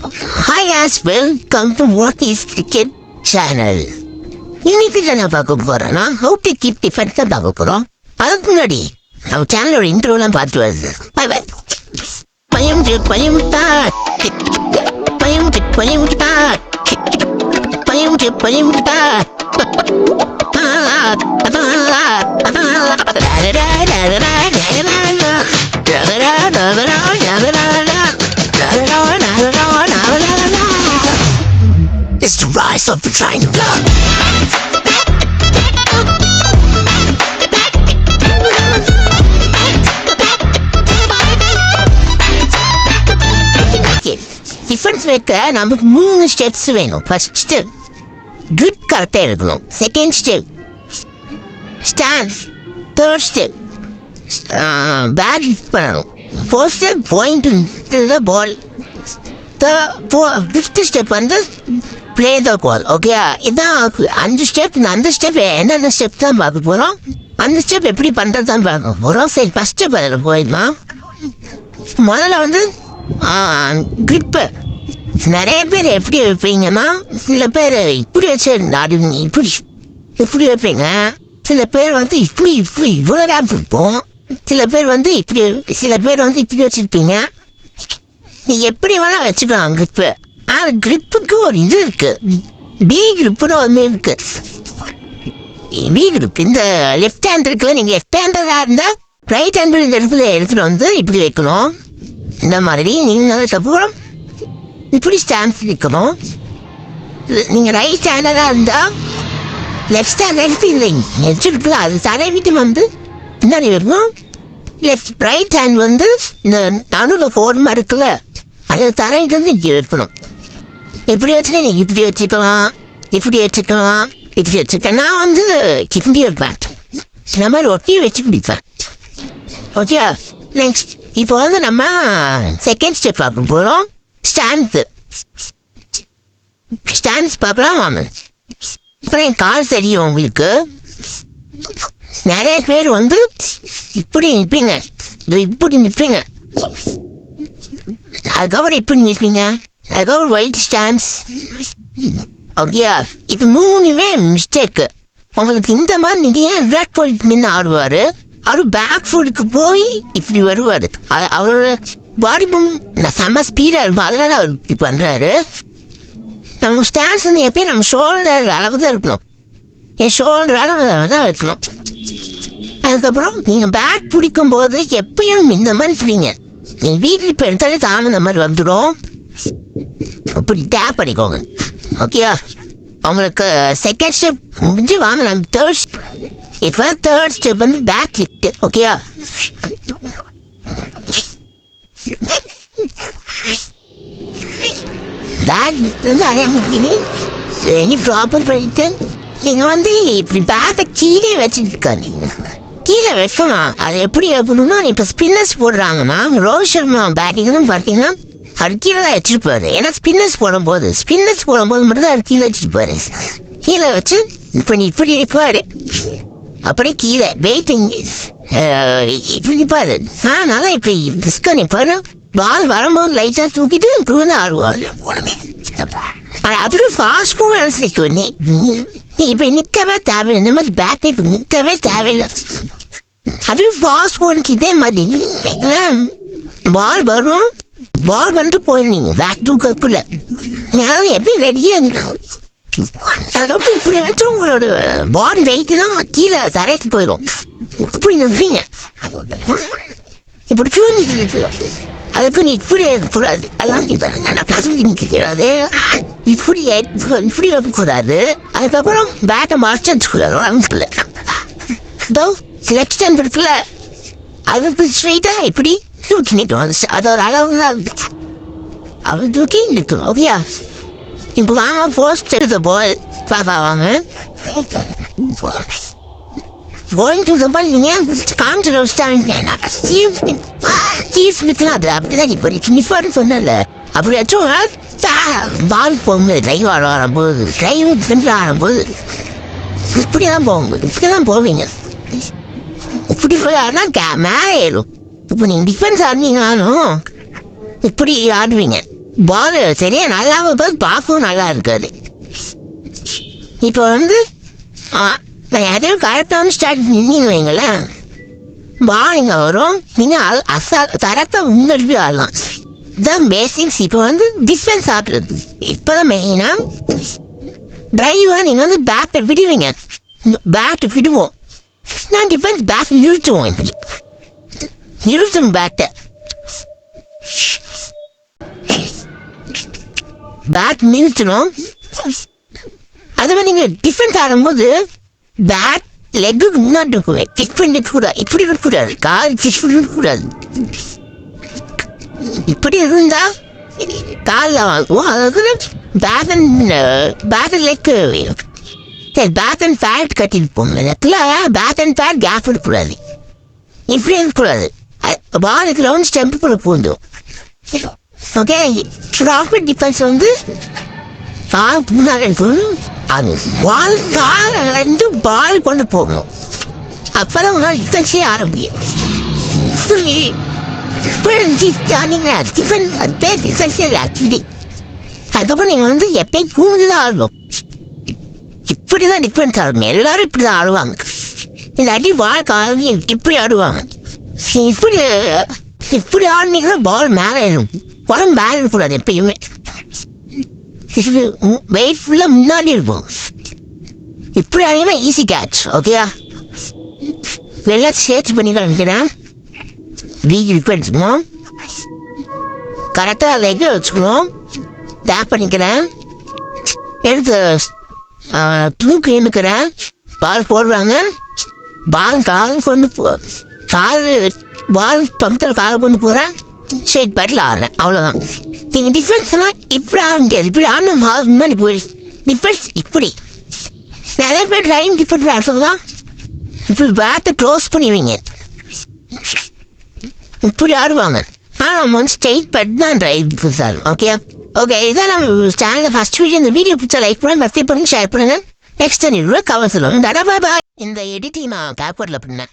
Hi guys, welcome to What is Cricket channel. இன்னைக்கு என்ன பார்க்க போறோம்னா how to keep defense பார்க்க போறோம். அதுக்கு முன்னாடி நம்ம சேனலோட இன்ட்ரோலாம் பார்த்து வருது. Bye bye. பயம் டா பயம் டா. It's the rise of the triangle. Defence வைக்க நமக்கு 3 ஸ்டெப்ஸ் வேணும். ஃபர்ஸ்ட் ஸ்டெப் குட் கரெக்டாக இருக்கணும். Second step stand. Third step bat hit பண்ணணும். Fourth step point the ball. Fifth step வந்து பிளே த பால். ஓகே, இதான் 5 ஸ்டெப். அந்த ஸ்டெப் என்னென்ன ஸ்டெப் தான் பார்க்க போகிறோம். அந்த ஸ்டெப் எப்படி பண்ணுறது தான் பார்க்க போகிறோம். சரி, ஃபஸ்ட் ஸ்டெப் அதில் போயிடலாம். முதல்ல வந்து கிரிப்பு. நிறைய பேர் எப்படி வைப்பீங்கன்னா, சில பேர் இப்படி வச்சு ஆடுவீங்க, இப்படி வைப்பீங்க. சில பேர் வந்து இவ்வளோ நேரம் இருப்போம். சில பேர் வந்து இப்படி வச்சுருப்பீங்க. நீ எப்படி வேணா வச்சுக்கலாம் கிரிப்பு. ஆனால் கிரிப்புக்கு ஒரு இது இருக்கு, பி கிரிப்புன்னு ஒன்று இருக்கு. பி கிரிப் இந்த லெஃப்ட் ஹேண்ட் இருக்குல்ல, நீங்கள் லெஃப்ட் ஹேண்டராக இருந்தால் ரைட் ஹேண்ட் இந்த இடத்துல எடுத்துகிட்டு வந்து இப்படி வைக்கணும். இந்த மாதிரி நீங்கள் அதுக்கப்புறம் இப்படி ஸ்டாண்ட் நிற்கணும். நீங்கள் ரைட் ஹேண்டராக இருந்தால் லெஃப்ட் ஹேண்ட் எடுத்து இல்லைங்க வச்சுருக்குல, அது தடவிட்டு வந்து பின்னாடி வரணும். ரைட் ஹேண்ட் வந்து இந்த நடுவில் ஃபோர்மா இருக்குல்ல, அதை தரையிட்டு வந்து இப்படி வைக்கணும். எப்படி வச்சுன்னா நீங்கள் இப்படி வச்சுக்கலாம், இப்படி வச்சுக்கலாம். நான் வந்து இப்படி வைப்பேன். இந்த மாதிரி ஒட்டி வச்சு பிடிப்பேன். ஓகே, நெக்ஸ்ட் இப்போ வந்து நம்ம செகண்ட் ஸ்டெப் பார்க்க போகிறோம். ஸ்டாண்ட்ஸ் பார்க்கலாம் வாங்க. அப்புறம் என் கால் தெரியும் உங்களுக்கு. நிறைய பேர் வந்து இப்படி நிற்பீங்க, அதுக்கப்புறம் இப்படி நிற்பீங்க, அதுக்கப்புறம் ஒயிட் ஸ்டாண்ட்ஸ். ஓகே, இது 3மே மிஸ்டேக்கு. உங்களுக்கு இந்த மாதிரி நீங்கள் விராட் கோலி நின்று ஆடுவார். அவர் பேக் ஃபுட்டுக்கு போய் இப்படி வருவார். அவரோட பாடி செம்ம ஸ்பீடாக இருக்கும். அதனால அவர் இப்படி பண்ணுறாரு. நம்ம ஸ்டாண்ட்ஸ் வந்து எப்பயும் நம்ம ஷோல்டர் அளவு தான் இருக்கணும். என் ஷோல்டர் அளவு தான் இருக்கணும். அதுக்கப்புறம் நீங்கள் பேட் பிடிக்கும் போது எப்பயும் இந்த மாதிரி பிடிங்க. நீங்கள் வீட்டில் இப்போ எடுத்தாலே தாம இந்த மாதிரி வந்துடும். அப்படி டேப் பண்ணிக்கோங்க. ஓகே, உங்களுக்கு செகண்ட் ஸ்டெப் முடிஞ்சு வாங்க. நம்ம தேர்ட் ஸ்டெப் வந்து back lift. Okay, back lift வந்து அதே மாதிரி எனி ப்ராப்பர் பண்ணிட்டு நீங்கள் வந்து இப்படி பேக்கை கீழே வச்சுருக்காங்க. கீழே வைக்கணும். அது எப்படி வைக்கணும்னா, இப்போ ஸ்பின்னர்ஸ் போடுறாங்கன்னா ரோஹித் சர்மா பேட்டிங்னு பார்த்தீங்கன்னா அது கீழே தான் வச்சுருப்பாரு. ஏன்னா ஸ்பின்னர்ஸ் போடும்போது மட்டும் தான் அது கீழே வச்சுருப்பாரு. கீழே வச்சு இப்படி இருப்பாரு. அப்படியே கீழே வெயிட்டிங் இப்படி நிற்பாரு. அதனால இப்படி பிஸ்க நிற்பாரு. பால் வரும்போது லைட்டாக தூக்கிட்டு இப்படி வந்து ஆடுவார். அதுக்கு ஃபாஸ்ட் மூவ் நிற்கும். நீ இப்போ நிற்கவே தேவையில்லை. இந்த மாதிரி பேட்டை இப்போ நிற்கவே தேவையில்லை. அது ஃபாஸ்ட் மூவ்க்கு இதே மாதிரி பால் வரும். பால் வந்துட்டு போயிருந்தீங்க பேக் தூக்கக்குள்ள எப்படி ரெடியாக அதாவது இப்படி வச்சு உங்களோட பாடி வெயிட்டு தான் கீழே தரைக்கு போயிடும். இப்படி நிற்பீங்க, இப்படி தூங்கிட்டு அதுக்கு நீ இப்படி இருக்கக்கூடாது. அதான் நிற்கிறது இப்படி வைக்கக்கூடாது. அதுக்கப்புறம் பேட்டை மறைச்சு வச்சுக்கூடாது. லெஃப்ட் ஹேண்ட் இருக்குல்ல, அது ஸ்ட்ரைட்டாக இப்படி தூக்கி நிற்கும். அதோட அளவு தான் அவர் தூக்கி நிற்கும். ஓகேயா, இப்போ வாங்க போஸ்ட் எடுத்த பால் பாப்பா வாங்க. கோயிங் டு த பால் நீங்கள் காமிச்சு வச்சுட்டாங்க. அது அப்படிதான் இப்போ நிற்பாரு சொன்னல. அப்படி வச்சும் பால் போகும்போது டிரைவ் ஆடும்போது இப்படி தான் போவீங்க. இப்படி போய் ஆடினா மேலே ஏறும். இப்போ நீங்கள் டிஃபென்ஸ் ஆடினீங்கனாலும் இப்படி ஆடுவீங்க. பால் சரியா நல்லா பார்க்கவும் நல்லா இருக்காது. இப்போ வந்து நான் எதையும் கரெக்டான ஸ்டார்ட் நின்று வைங்களேன், பால் இங்கே வரும், நீங்கள் தரத்தை முன்னெடுத்து ஆடலாம். இதுதான் பேசிக்ஸ். இப்போ வந்து டிஃபென்ஸ் ஆடுறது இப்போ தான் மெயினாக டிரைவாக நீங்கள் வந்து பேட்டை விடுவீங்க, பேட்டை விடுவோம், நான் டிஃபென்ஸ் பேட்டை இழுத்துவோம், இழுத்தும் பேட்டை பேட் நிறுத்தணும். அதுவே நீங்கள் டிஃபென்ஸ் ஆடும்போது பேட் லெக்குக்கு முன்னாடி இருக்குவேன், கிக் பண்ணிக்கூடாது, இப்படி இருக்கக்கூடாது, கால் கிக் பண்ணிக்கூடாது, இப்படி இருந்தா காலில் வாங்குவோம். அதாவது பேட் லெக்கு வேணும். சரி, பேட் அண்ட் பேட் கட்டிட்டு போங்க, லெக்கில் பேட் அண்ட் பேட் கேப் இருக்கக்கூடாது, இப்படி இருக்கக்கூடாது, பாலுக்கு ரவுண்ட் ஸ்டெம்புக்குள்ள பூந்துடும். ஓகே, ப்ராஃபிட் டிஃபென்ஸ் வந்து கால் முன்னாடி இருக்கணும், அது பால் கால் ரெண்டு பால் கொண்டு போகணும், அப்போதான் உங்களால் டிஃபென்ஸே ஆரம்பிக்கும். அதுக்கப்புறம் நீங்கள் வந்து எப்பயும் கூடுதலாக ஆடணும். இப்படிதான் டிஃபென்ஸ் ஆடணும், எல்லாரும் இப்படிதான் ஆடுவாங்க. இந்த அடி பால் கால் இப்படி ஆடுவாங்க. இப்படி இப்படி ஆடினீங்கன்னா பால் மேலே ஏறும், உடம்பு மேலே இருக்கக்கூடாது எப்பயுமே, வெயிட் ஃபுல்லாக முன்னாடி இருக்கும். இப்படி ஆடினா ஈஸி கேட்ச். ஓகேயா, எல்லாம் சேர்த்து பண்ணிக்கலாம் நினைக்கிறேன். வீக் டிஃபென்ஸுக்கும் கரெக்டாக லெக்கை வச்சுக்கணும், டேப் பண்ணிக்கிறேன், எடுத்து தூக்கி நின்றுக்கிறேன், பால் போடுறாங்க, பால் கால் கொண்டு கால் பால் பக்கத்தில் கால் கொண்டு போகிறேன், ஸ்ட்ரெயிட் பேட்டில் ஆடுறேன், அவ்வளோதான். நீங்கள் டிஃபென்ஸ்னால் இப்படி ஆட முடியாது, இப்படி ஆடணும் முன்னாடி போயிடுச்சு. டிஃபென்ஸ் இப்படி நிறைய பேர் ட்ரைவிங் டிஃபென்ஸ் ஆடுறதுதான் இப்படி பேட்டை க்ளோஸ் பண்ணிடுவீங்க, இப்படி ஆடுவாங்க. ஆனால் நம்ம வந்து ஸ்ட்ரெயிட் பேட் தான் ட்ரைவ் டிஃபென்ஸ் ஆடும். ஓகே ஓகே, இதான் நம்ம சேனலில் ஃபஸ்ட் வீடியோ. இந்த வீடியோ பிடிச்சா லைக் பண்ணுங்க, சப்ஸ்கிரைப் பண்ணுங்க, ஷேர் பண்ணுங்க. நெக்ஸ்ட் வீடியோவில் கவர் சொல்லுவாங்க. பாய் பாய். இந்த எடிட்டிங் நான் கேப்கட்டில் பண்ணேன்.